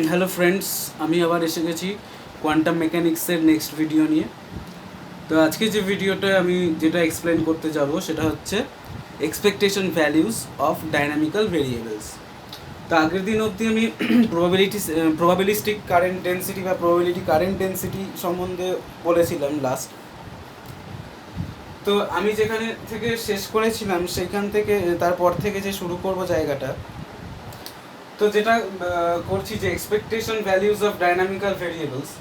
Hello friends, আমি আবার এসে গেছি কোয়ান্টাম মেকানিক্সের নেক্সট ভিডিও নিয়ে। তো আজকে যে ভিডিওটা আমি যেটা এক্সপ্লেন করতে যাব সেটা হচ্ছে expectation values of dynamical variables. তো আগের দিন অবধি আমি প্রবাবিলিস্টিক কারেন্ট ডেন্সিটি বা প্রবাবিলিটি কারেন্ট ডেন্সিটি সম্বন্ধে বলেছিলাম লাস্ট। তো আমি যেখানে থেকে শেষ করেছিলাম সেইখান থেকে তারপর থেকে যে শুরু করব জায়গাটা, তো যেটা করছি যে expectation values of dynamical variables.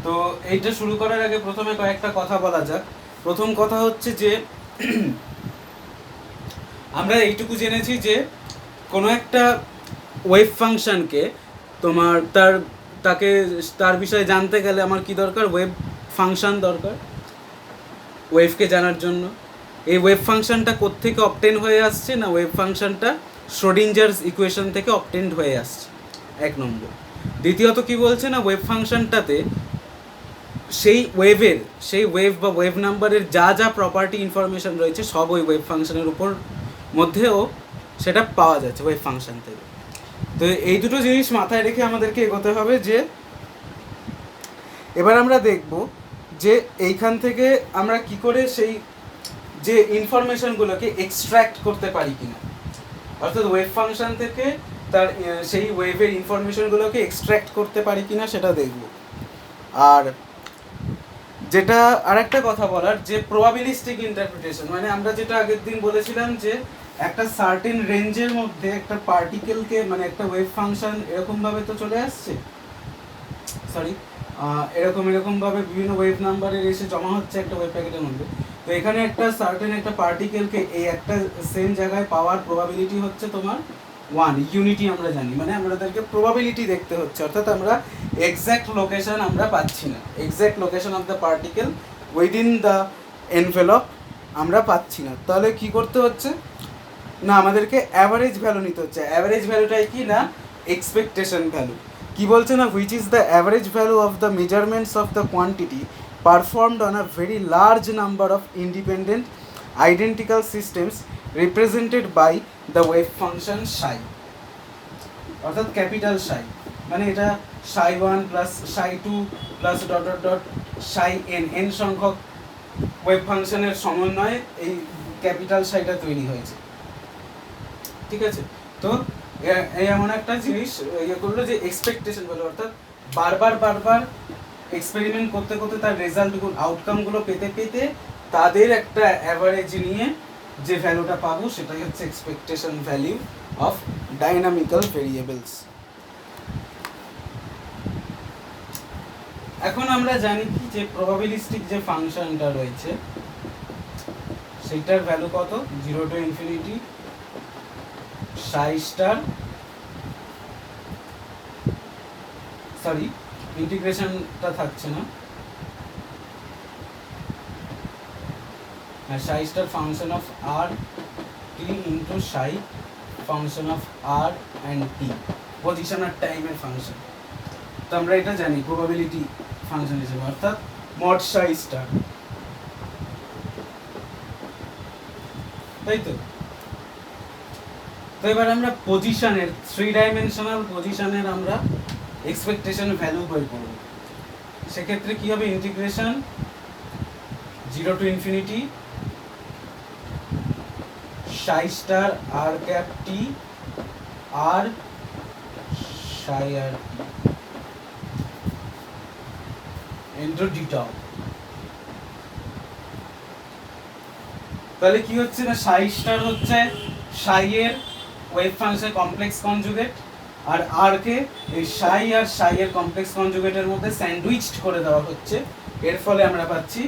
তো এইটা শুরু করার আগে প্রথমে কয়েকটা কথা বলা যাক। প্রথম কথা হচ্ছে যে আমরা এইটুকু জেনেছি যে কোনো একটা ওয়েভ ফাংশনকে তোমার তার বিষয়ে জানতে গেলে আমার কি দরকার? ওয়েভ ফাংশন দরকার ওয়েভকে জানার জন্য। এই ওয়েভ ফাংশনটা কোত্থেকে অবটেন হয়ে আসছে না, ওয়েভ ফাংশনটা শ্রোডিঞ্জারস ইকুয়েশন থেকে অবটেন্ড হয়ে আসছে, এক নম্বর। দ্বিতীয়ত কি বলছে না, ওয়েভ ফাংশনটাতে সেই ওয়েভ বা ওয়েভ নাম্বারের যা যা প্রপার্টি ইনফরমেশন রয়েছে সব ওই ওয়েভ ফাংশনের উপর মধ্যেও সেটা পাওয়া যাচ্ছে ওয়েভ ফাংশন থেকে। তো এই দুটো জিনিস মাথায় রেখে আমাদেরকে এগোতে হবে। যে এবার আমরা দেখব যে এইখান থেকে আমরা কি করে সেই যে ইনফরমেশনগুলোকে এক্সট্র্যাক্ট করতে পারি কিনা, অর্থাৎ ওয়েভ ফাংশন থেকে তার সেই ওয়েভের ইনফরমেশনগুলোকে এক্সট্র্যাক্ট করতে পারি কিনা সেটা দেখব। আর যেটা আরেকটা কথা বলার, যে প্রবাবিলিস্টিক ইন্টারপ্রিটেশন, মানে আমরা যেটা আগের দিন বলেছিলাম যে একটা সার্টেন রেঞ্জের মধ্যে একটা পার্টিকেলকে, মানে একটা ওয়েভ ফাংশন এরকমভাবে তো চলে আসছে, এরকমভাবে বিভিন্ন ওয়েভ নাম্বারের এসে জমা হচ্ছে একটা ওয়েভ প্যাকেটের মধ্যে। তো এখানে একটা সার্টেন একটা পার্টিকেলকে এই একটা সেম জায়গায় পাওয়ার প্রবাবিলিটি হচ্ছে তোমার 1 ইউনিটি আমরা জানি, মানে আমাদেরকে প্রবাবিলিটি দেখতে হচ্ছে, অর্থাৎ আমরা এক্স্যাক্ট লোকেশন আমরা পাচ্ছি না, exact location of the particle within the envelope আমরা পাচ্ছি না। তাহলে কি করতে হচ্ছে না, আমাদেরকে অ্যাভারেজ ভ্যালু নিতে হচ্ছে। অ্যাভারেজ ভ্যালুটাই কি না, এক্সপেকটেশন ভ্যালু। কি বলছে না, which is the average value of the measurements of the quantity performed on a very large number of independent identical systems represented by the wave function psi, অর্থাৎ capital সাই। মানে এটা সাই 1 plus সাই 2 plus dot dot dot সাই N সংখ্যক wave ফাংশনের সমন্বয়ে এই capital সাইটা তৈরি হয়েছে, ঠিক আছে? তো এই এমন একটা জিনিস ইয়ে করলো যে এক্সপেকটেশন বলে, অর্থাৎ বারবার এক্সপেরিমেন্ট করতে করতে তার রেজাল্টগুলো, আউটকামগুলো পেতে পেতে তাদের একটা অ্যাভারেজ নিয়ে যে ভ্যালুটা পাবো সেটাই হচ্ছে expectation value of dynamical variables. এখন আমরা জানি কি যে প্রবাবিলিস্টিক যে ফাংশনটা রয়েছে সেটার ভ্যালু কত, 0 to infinity psi star, sorry ইন্টিগ্রেশনটা থাকছে না, psi star function of r t into psi function of r and t, position আর টাইমের ফাংশন। তো আমরা এটা জানি প্রবাবিলিটি ফাংশন হিসেবে, অর্থাৎ মড সাই স্টার, তাই তো? তো এবার আমরা পজিশনের 3 ডাইমেনশনাল পজিশনের আমরা এক্সপেকটেশন ভ্যালু বের করব। সেক্ষেত্রে কি হবে, integration 0 to infinity psi star r cap t r psi r into D top. তাহলে কি হচ্ছে না, সাই স্টার হচ্ছে সাই এর ওয়েভ ফাংশন কমপ্লেক্স কনজুগেট, আর আর কে এই সাই আর সাই এর কমপ্লেক্স কনজুগেটের মধ্যে স্যান্ডউইচড করে দেওয়া হচ্ছে। এর ফলে আমরা পাচ্ছি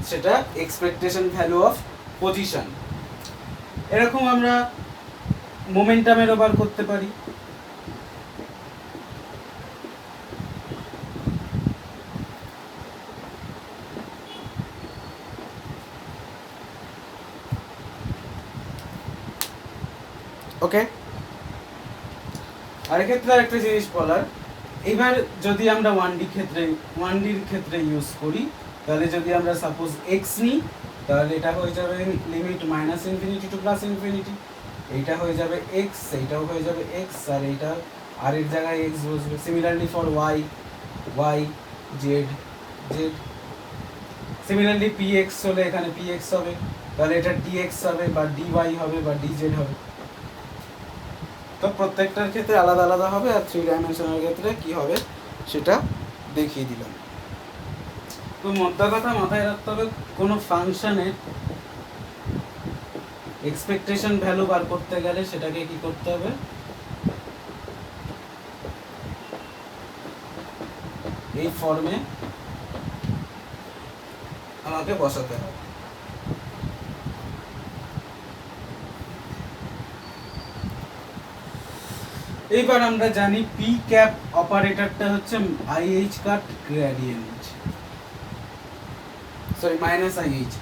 সেটা এক্সপেকটেশন ভ্যালু অফ পজিশন। এরকম আমরা মোমেন্টামেরও বার করতে পারি। ওকে, আর এক্ষেত্রে আরেকটা জিনিস বলার, এবার যদি আমরা 1Dর ক্ষেত্রে ইউজ করি, তাহলে যদি আমরা সাপোজ এক্স নিই, তাহলে এটা হয়ে যাবে লিমিট -∞ টু +∞, এইটা হয়ে যাবে এক্স, এইটাও হয়ে যাবে এক্স, আর এইটা আর এর জায়গায় এক্স বসবে। Similarly for y, y, z, z. Similarly p x হলে এখানে পি এক্স হবে, তাহলে এটা ডি এক্স হবে বা ডি ওয়াই হবে বা ডি জেড হবে। তো প্রত্যেকটার ক্ষেত্রে আলাদা আলাদা হবে, আর থ্রি ডাইমেনশনের ক্ষেত্রে কি হবে সেটা দেখিয়ে দিলাম। তো মোদ্দা কথা মাথায় রাখতে হবে, কোনো ফাংশনের এক্সপেকটেশন ভ্যালু বার করতে গেলে সেটাকে কি করতে হবে, এই ফর্মে আমাকে বসাতে হবে। এইবার আমরা জানি পি ক্যাপ অপারেটরটা হচ্ছে আইএইচ কাট গ্রেডিয়েন্ট, সরি মাইনাস আইএইচ,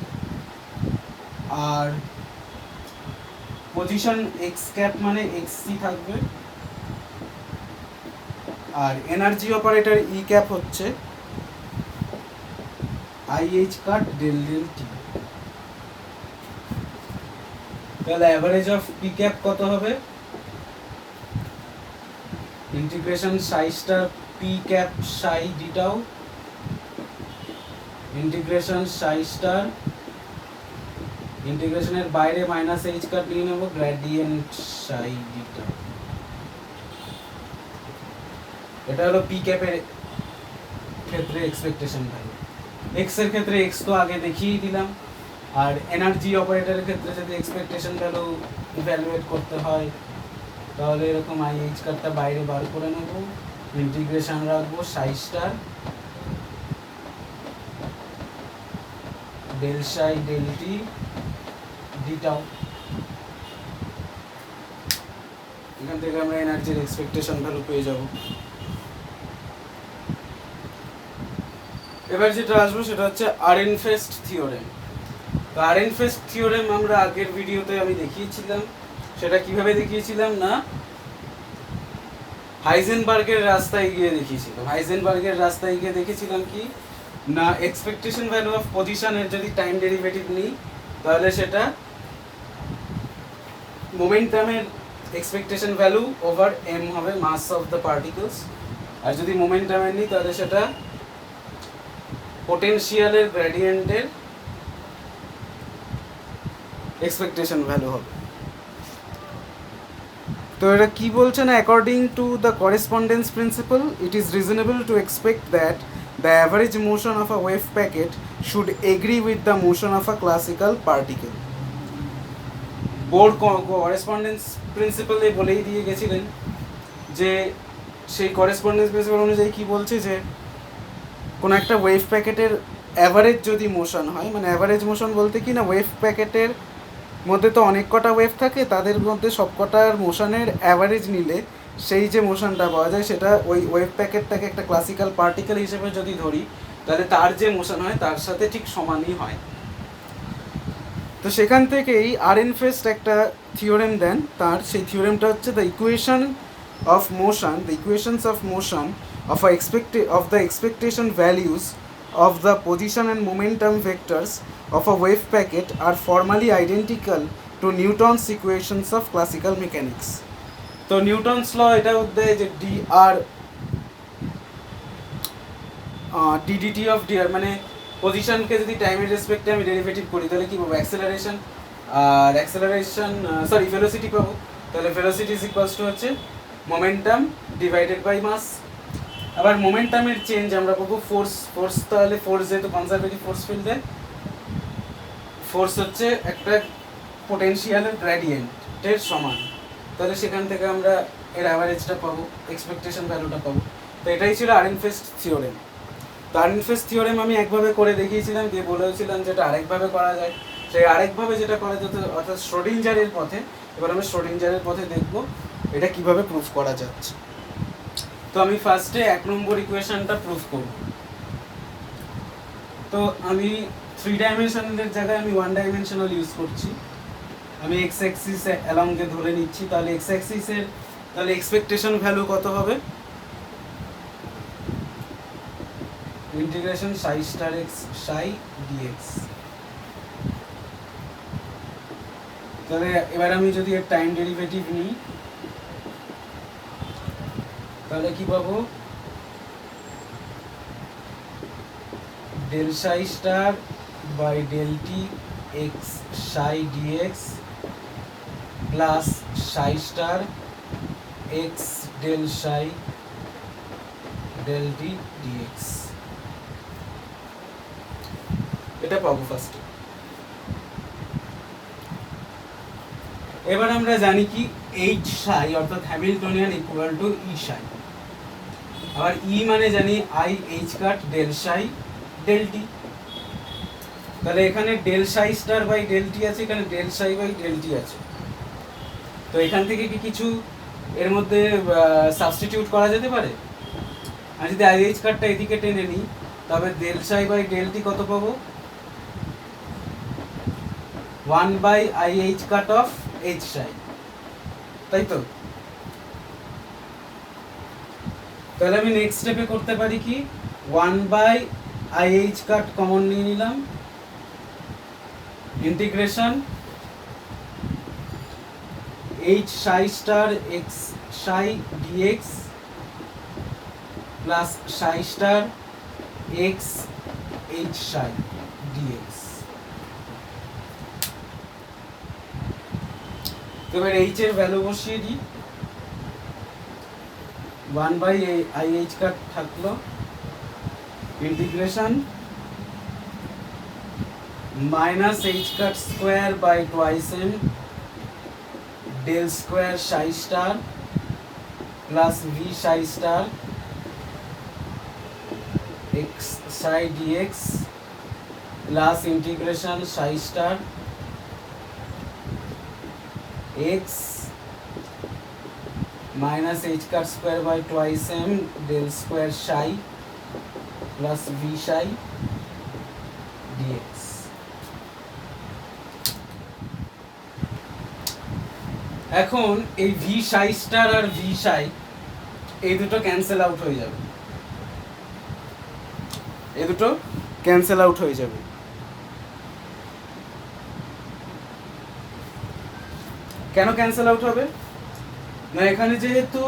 আর পজিশন এক্স ক্যাপ মানে এক্সসি থাকবে, আর এনার্জি অপারেটর ই ক্যাপ হচ্ছে আইএইচ কাট ডেল ডেল টি। তাহলে অ্যাভারেজ অফ পি ক্যাপ কত হবে, integration psi star P cap সাই ডিটাও ইন্টিগ্রেশন সাই স্টার, ইন্টিগ্রেশনের বাইরে minus h কাট নিয়ে নেব গ্রেডিয়েন্ট সাই ডিটাও। এটা হলো পি ক্যাপের ক্ষেত্রে এক্সপেকটেশন ভ্যালু। এক্স এর ক্ষেত্রে এক্স তো আগে দেখিয়েই দিলাম, আর এনার্জি অপারেটরের ক্ষেত্রে যদি এক্সপেকটেশন ভ্যালু ইভ্যালুয়েট করতে হয় তাহলে এরকম আইএইচ কাটটা বাইরে বার করে নেব, ইন্টিগ্রেশন রাখবো psi star del psi del t ডিটাও। এখান থেকে আমরা এনার্জির এক্সপেকটেশন ভ্যালু পেয়ে যাব। এবার যেটা আসবো সেটা হচ্ছে আরেনফেস্ট থিওরেম। তো আরেনফেস্ট থিওরেম আমরা আগের ভিডিওতে আমি দেখিয়েছিলাম। সেটা কিভাবে দেখিয়েছিলাম না, হাইজেনবার্গের রাস্তায় গিয়ে দেখিয়েছিলাম। হাইজেনবার্গের রাস্তায় গিয়ে দেখেছিলাম কি না, এক্সপেকটেশন ভ্যালু অফ পজিশনের যদি টাইম ডেরিভেটিভ নিই তাহলে সেটা মোমেন্টামের এক্সপেকটেশন ভ্যালু ওভার এম হবে, মাস অফ দ্য পার্টিকলস। আর যদি মোমেন্টামের নিই তাহলে সেটা পোটেনশিয়ালের গ্রেডিয়েন্টের এক্সপেকটেশন ভ্যালু হবে। তো এটা কি বলছে না, according to the correspondence principle it is reasonable to expect that the average motion of a wave packet should agree with the motion of a classical particle. Bohr correspondence প্রিন্সিপালে বলেই দিয়ে গেছিলেন যে সেই করেসপন্ডেন্স প্রিন্সিপাল অনুযায়ী কি বলছে যে কোনো একটা ওয়েভ প্যাকেটের অ্যাভারেজ যদি মোশন হয়, মানে অ্যাভারেজ মোশন বলতে কি না, ওয়েভ প্যাকেটের মধ্যে তো অনেক কটা ওয়েভ থাকে, তাদের মধ্যে সব কটার মোশনের অ্যাভারেজ নিলে সেই যে মোশনটা পাওয়া যায় সেটা ওই ওয়েভ প্যাকেটটাকে একটা ক্লাসিক্যাল পার্টিকেল হিসেবে যদি ধরি তাহলে তার যে মোশন হয় তার সাথে ঠিক সমানই হয়। তো সেখান থেকেই আরেনফেস্ট একটা থিওরেম দেন, তার সেই থিওরেমটা হচ্ছে the equation of motion, the equations of motion of the expectation values of the position and momentum vectors of a wave packet are formally identical to Newton's equations of classical mechanics. তো Newton's ল এটা হচ্ছে যে DDT of DR, মানে পজিশনকে যদি টাইমের রেসপেক্টে আমি derivative করি তাহলে কি পাবো, অ্যাক্সেলারেশন, আর অ্যাক্সেলারেশন ভেলোসিটি পাবো। তাহলে ভেলোসিটি ইজ ইকুয়ালস টু হচ্ছে মোমেন্টাম ডিভাইডেড বাই মাস। আবার মোমেন্টামের চেঞ্জ আমরা পাবো ফোর্স, তাহলে ফোর্স যেহেতু কনজারভেটিভ ফোর্স ফিল্ডে, ফোর্স হচ্ছে একটা পোটেনশিয়ালের গ্রেডিয়েন্টের সমান, তাহলে সেখান থেকে আমরা এর অ্যাভারেজটা পাবো, এক্সপেকটেশন ভ্যালুটা পাবো। তো এটাই ছিল আরেনফেস্ট থিওরেম। তো আরেনফেস্ট থিওরেম আমি একভাবে করে দেখিয়েছিলাম, দিয়ে বলেছিলাম যেটা আরেকভাবে করা যায়। সেই আরেকভাবে যেটা করা যেত অর্থাৎ শ্রোডিঞ্জারের পথে, এবার আমি শ্রোডিঞ্জারের পথে দেখব এটা কিভাবে প্রুফ করা যাচ্ছে। তো আমি ফার্স্টে 1 নম্বর ইকুয়েশনটা প্রুফ করব। তো আমি 3 ডাইমেনশনালের জায়গায় আমি 1 ডাইমেনশনাল ইউজ করছি। আমি এক্স অ্যাক্সিস অ্যালংকে ধরে নিচ্ছি, তাহলে এক্স অ্যাক্সিসের তাহলে এক্সপেকটেশন ভ্যালু কত হবে, integration psi star x psi dx. তাহলে এবার আমি যদি এর টাইম ডেরিভেটিভ নিই তাহলে কি পাবো, del psi star by del t x psi dx plus psi star x del psi del t dx, এটা পাবো ফার্স্টে। এবার আমরা জানি কি এইচ সাই অর্থাৎ হ্যামিল্টনিয়ান ইকুয়াল টু ই সাই, আবার ই মানে জানি i h cut del psi del t. তাহলে এখানে del psi star by del টি আছে, এখানে ডেল সাই বাই ডেল টি আছে। তো এখান থেকে কি কিছু এর মধ্যে সাবস্টিটিউট করা যেতে পারে? আর যদি আই এইচ কাটটা এদিকে টেনে নিই, তবে ডেল সাই বাই ডেল টি কত পাবো, 1 by i h cut of h psi, তাই তো? তাহলে আমি নেক্সট স্টেপে করতে পারি কি, 1 by i h cut common নিয়ে নিলাম, integration h psi star x psi dx plus psi star x h psi dx. এবার এইচ এর ভ্যালু বসিয়ে দিই, 1 বাই আই এইচ কাট থাকলো, integration minus h cut square by twice m del square psi star plus v psi star x psi dx plus integration psi star x minus h का square by twice m del square Sai plus V psi dx. এখন এই V psi star আর V সাই এই দুটো cancel out হয়ে যাবে, এই দুটো cancel out হয়ে যাবে। কেন ক্যান্সেল আউট হবে না, এখানে যেহেতু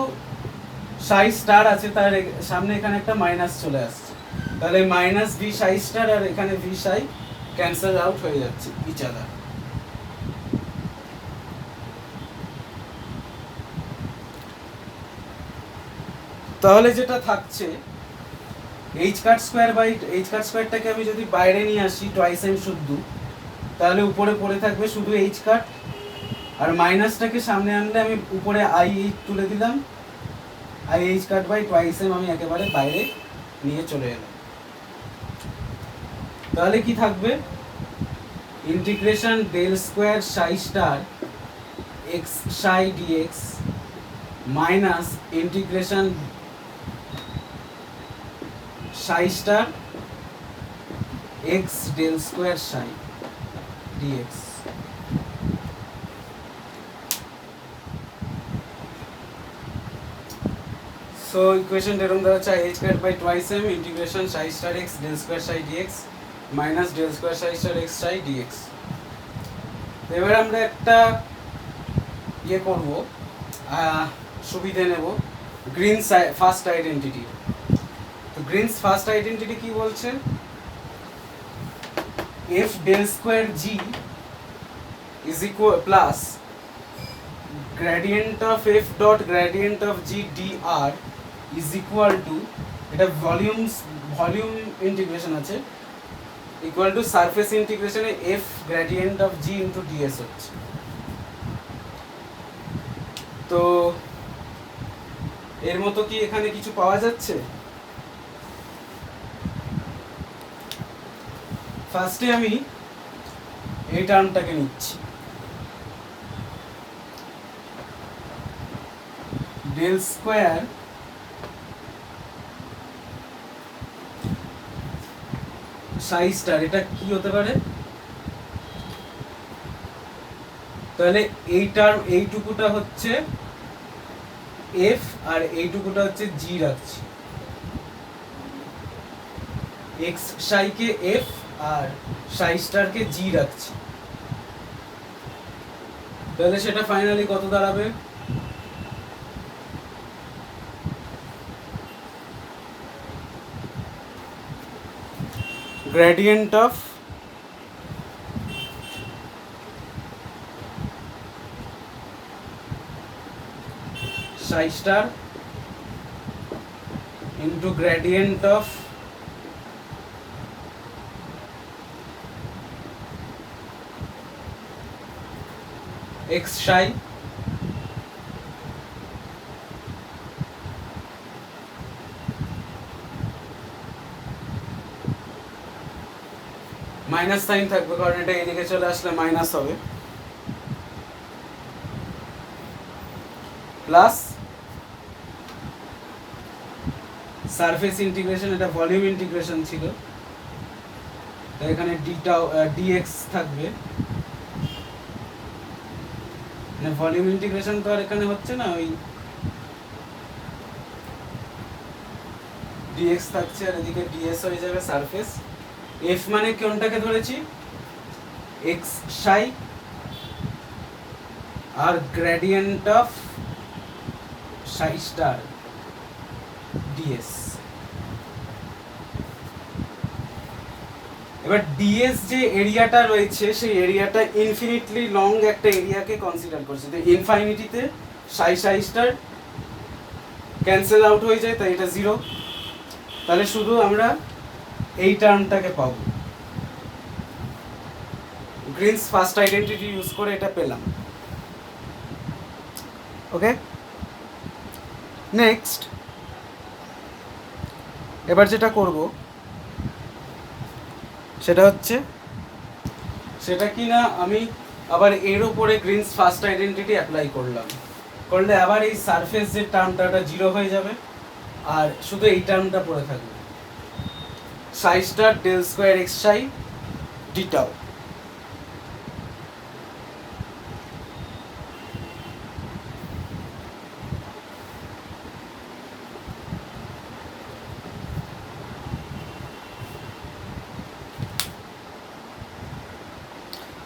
সাই স্টার আছে তার সামনে এখানে একটা মাইনাস চলে আসছে, তাহলে মাইনাস ভি সাই স্টার আর এখানে ভি সাই ক্যান্সেল আউট হয়ে যাচ্ছে ইচ আদার। তাহলে যেটা থাকছে h cut square by h cut স্কোয়ারটাকে আমি যদি বাইরে নিয়ে আসি টুয়াইস এম শুদ্ধ, তাহলে উপরে পড়ে থাকবে শুধু এইচ কাট, আর মাইনাসটাকে সামনে আনলে আমি উপরে আই এইচ তুলে দিলাম, i h cut by twice m আমি একেবারে বাইরে নিয়ে চলে এলাম। তাহলে কি থাকবে, integration del square psi star x psi dx minus integration psi star x del square psi dx. So equation এরকম দাঁড়াচ্ছে h squared by twice m integration psi star x del square psi dx minus del square psi star x psi dx। তো এবার আমরা একটা ইয়ে করব, সুবিধা নেব গ্রিনস ফার্স্ট আইডেন্টিটি। তো গ্রিনস ফার্স্ট আইডেন্টিটি কি বলছে, f del square g is equal plus gradient of f dot gradient of g dr is equal to, এটা ভলিউম ইন্টিগ্রেশন আছে, ইকুয়াল টু সারফেস ইন্টিগ্রেশনে f gradient of g into ds হচ্ছে। তো এর মতো কি এখানে কিছু পাওয়া যাচ্ছে? ফার্স্টে আমি এই টার্মটাকে নিচ্ছি, ডেল স্কোয়ার সাই স্টার, এটা কি হতে পারে, তাহলে এই টার্ম এইটুকুটা হচ্ছে এফ আর এইটুকুটা হচ্ছে জি রাখছি, এক্স সাইকে এফ আর সাই স্টারকে জি রাখছি। তাহলে সেটা ফাইনালি কত দাঁড়াবে, gradient of psi star into gradient of x psi minus sine থাকবে কারণ এটা এদিকে চলে আসলে মাইনাস হবে, প্লাস সারফেস ইন্টিগ্রেশন, এটা ভলিউম ইন্টিগ্রেশন ছিল, তো এখানে ডিএক্স থাকবে, মানে ভলিউম ইন্টিগ্রেশন তো আর এখানে হচ্ছে না, ওই ডিএক্স থাকছে আর এদিকে ডিএস হয়ে যাবে সারফেস। এফ মানে কোনটাকে ধরেছি, এক্স সাই আর gradient of psi star ds. এবার ডিএস যে এরিয়াটা রয়েছে সেই এরিয়াটা ইনফিনিটলি লং একটা এরিয়াকে কনসিডার করছে, তো ইনফাইনিটিতে সাই সাই স্টার ক্যান্সেল আউট হয়ে যায়, তাই এটা জিরো, তাহলে শুধু আমরা এই টার্মটাকে পাবো। গ্রিনস ফার্স্ট আইডেন্টিটি ইউজ করে এটা পেলাম। ওকে, নেক্সট এবার যেটা করব সেটা হচ্ছে, সেটা কি না আমি আবার এর উপরে গ্রিনস ফার্স্ট আইডেন্টিটি অ্যাপ্লাই করলে আবার এই সারফেস যে টার্মটা ওটা জিরো হয়ে যাবে আর শুধু এই টার্মটা পড়ে থাকবে, psi star del square x psi d tau.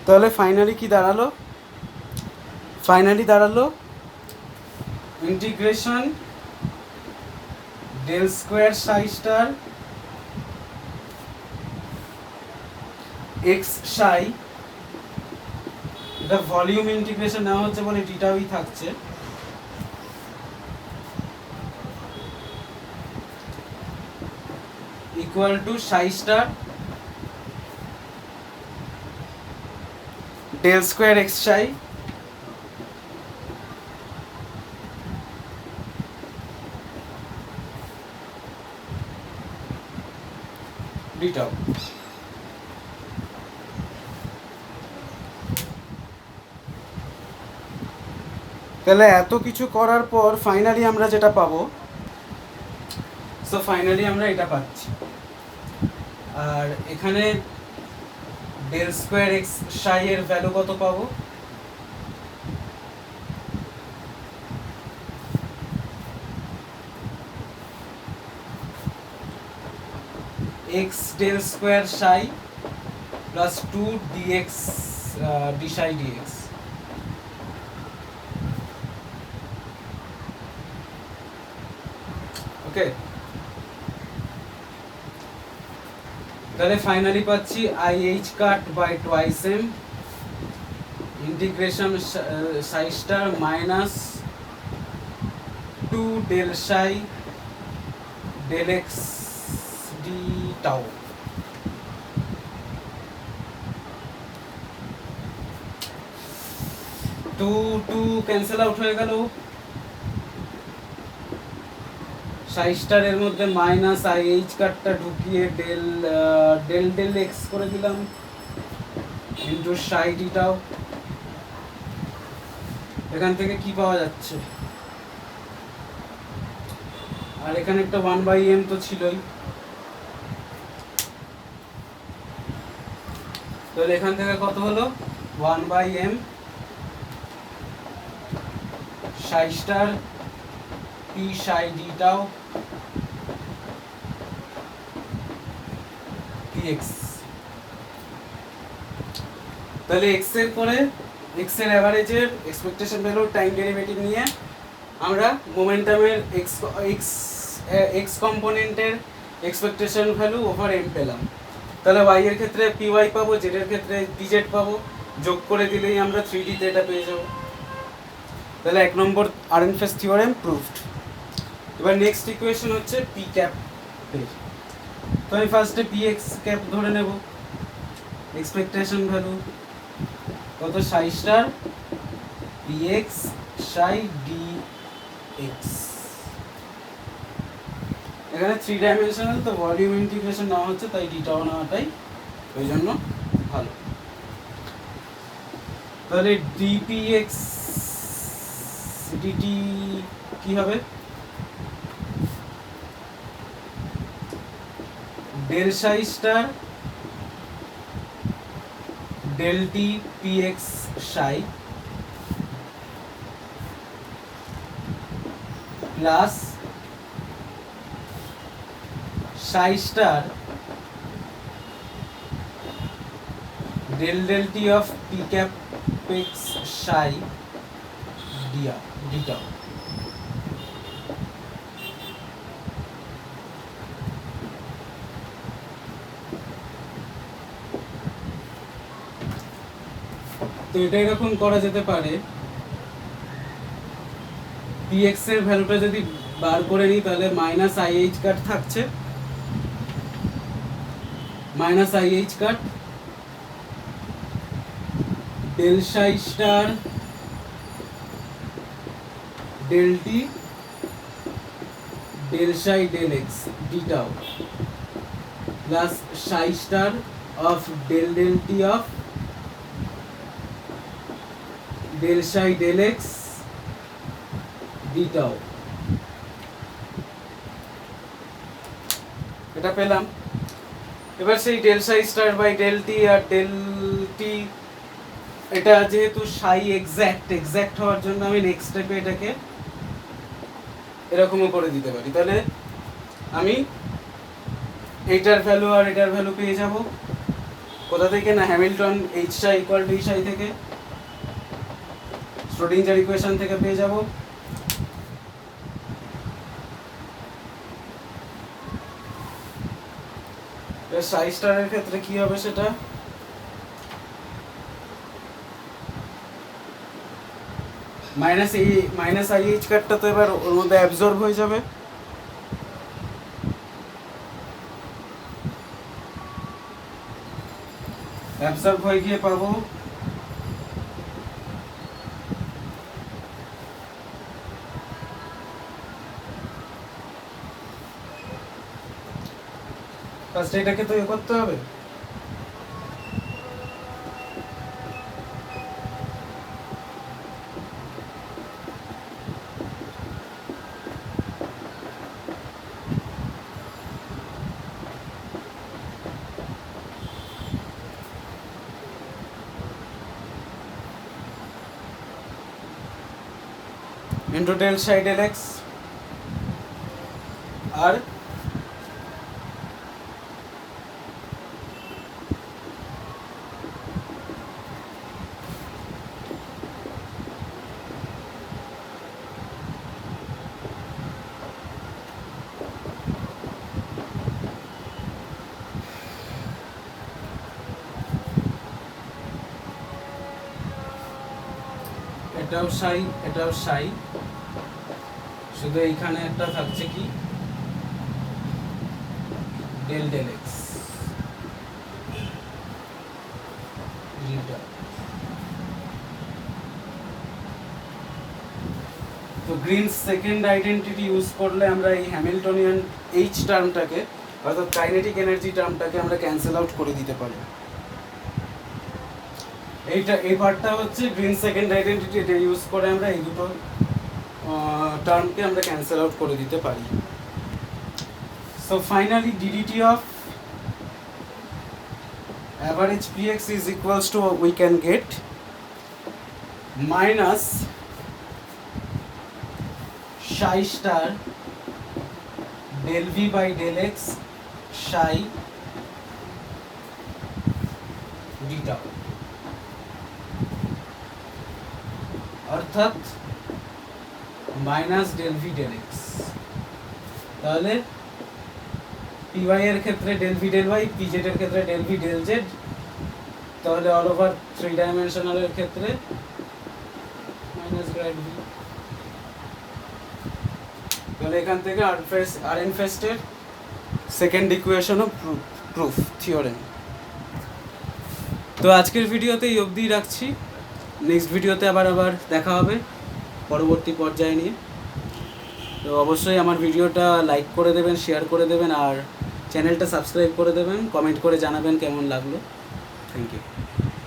তাহলে ফাইনালি কি দাঁড়ালো, integration del square psi star x psi, এটা ভলিউম ইন্টিগ্রেশন নেওয়া হচ্ছে বলে ডিটাই থাকছে, equal to psi star del square x psi d tau. তাহলে এত কিছু করার পর ফাইনালি আমরা যেটা পাবো, সো ফাইনালি আমরা এটা পাচ্ছি, আর এখানে ডেল স্কোয়ার এক্স সাই এর ভ্যালু কত পাবো, x del square psi plus 2 dx d psi dx. Okay, তাহলে ফাইনালি পাচ্ছি i h cut by twice m integration psi star minus 2 del psi del x d tau. Two two cancel out হয়ে গেল, সাই স্টারের মধ্যে minus I H কাটটা ঢুকিয়ে del del del x করে দিলাম ইন্টু সাই ডি টাউ। এখান থেকে কি পাওয়া যাচ্ছে, আর এখানে একটা 1/m তো ছিলই, তাহলে এখান থেকে কত হলো 1/m psi star p psi d tau px। তাহলে x এর পরে x এর এভারেজের এক্সপেকটেশন ভ্যালু টাইম ডেরিভেটিভ নিয়ে আমরা মোমেন্টামের x কম্পোনেন্টের এক্সপেকটেশন ভ্যালু ওভার m পেলাম। তাহলে y এর ক্ষেত্রে py পাবো, z এর ক্ষেত্রে pz পাবো, যোগ করে দিলেই আমরা 3D তে এটা পেয়ে যাব। তাহলে 1 নম্বর আরএনফেস থিওরেম প্রুভড। এবার নেক্সট ইকুয়েশন হচ্ছে p ক্যাপ এর। তো আমি ফার্স্টে px ক্যাপ ধরে নেব, এক্সপেকটেশন ভ্যালু কত psi star px psi dx। এখানে 3 ডাইমেনশনাল, তো ভলিউম ইন্টিগ্রেশন নেওয়া হচ্ছে, তাই ডিটাও নেওয়াটাই ওই জন্য ভালো। তাহলে dpx dt কি হবে? Del psi star del t px psi plus psi star del del t of p cap x psi dr deta। তো এটা এরকম করা যেতে পারে, px এর ভ্যালুটা যদি বার করে নিই তাহলে মাইনাস ih কাট থাকছে, minus ih cut del psi star del t del psi del x deta plus psi star of del del t of del psi del x deta। এটা পেলাম। এবার সেই del psi star by del t R del t, এটা যেহেতু psi exact হওয়ার জন্য আমি next স্টেপে এটাকে এরকমও করে দিতে পারি। তাহলে আমি এইটার ভ্যালু আর এটার ভ্যালু পেয়ে যাব কোথা থেকে? না Hamilton h psi equal to e psi থেকে, শ্রোডিঞ্জার ইকুয়েশন থেকে পেয়ে যাব। psi স্টারের ক্ষেত্রে কি হবে সেটা? মাইনাস আইএইচ কাটটা তো এবার ওর মধ্যে অ্যাবজর্ব হয়ে যাবে, অ্যাবজর্ব হয়ে গিয়ে পাবো ফার্স্ট এটাকে তো ইয়ে করতে হবে। into del psi del x আর এটাও psi এটাও psi, শুধু এইখানে একটা থাকছে কি del del x deta। তো গ্রিনস সেকেন্ড আইডেন্টিটি ইউজ করলে আমরা এই হ্যামিল্টনিয়ান এইচ টার্মটাকে অর্থাৎ কাইনেটিক এনার্জি টার্মটাকে আমরা ক্যান্সেল আউট করে দিতে পারি। এই পার্টটা হচ্ছে গ্রিন সেকেন্ড আইডেন্টিটি, এটা ইউজ করে আমরা এই দুটো টার্মকে আমরা ক্যান্সেল আউট করে দিতে পারি। So finally ddt of average px is equals to we can get minus psi star del v by del x psi deta, অর্থাৎ minus del V del X. তাহলে পিওয়াই এর ক্ষেত্রে del V del Y, P Z এর ক্ষেত্রে del V del Z, তাহলে all over 3 ডাইমেনশনালের ক্ষেত্রে minus grad V. তাহলে এখান থেকে আরএনফেস্টের সেকেন্ড ইকুয়েশনও প্রুফ থিওরেম। তো আজকের ভিডিওতে এই অবধিই রাখছি, নেক্সট ভিডিওতে আবার দেখা হবে পরবর্তী পর্যায়ে নিয়ে। তো অবশ্যই আমার ভিডিওটা লাইক করে দেবেন, শেয়ার করে দেবেন, আর চ্যানেলটা সাবস্ক্রাইব করে দেবেন, কমেন্ট করে জানাবেন কেমন লাগলো। Thank you.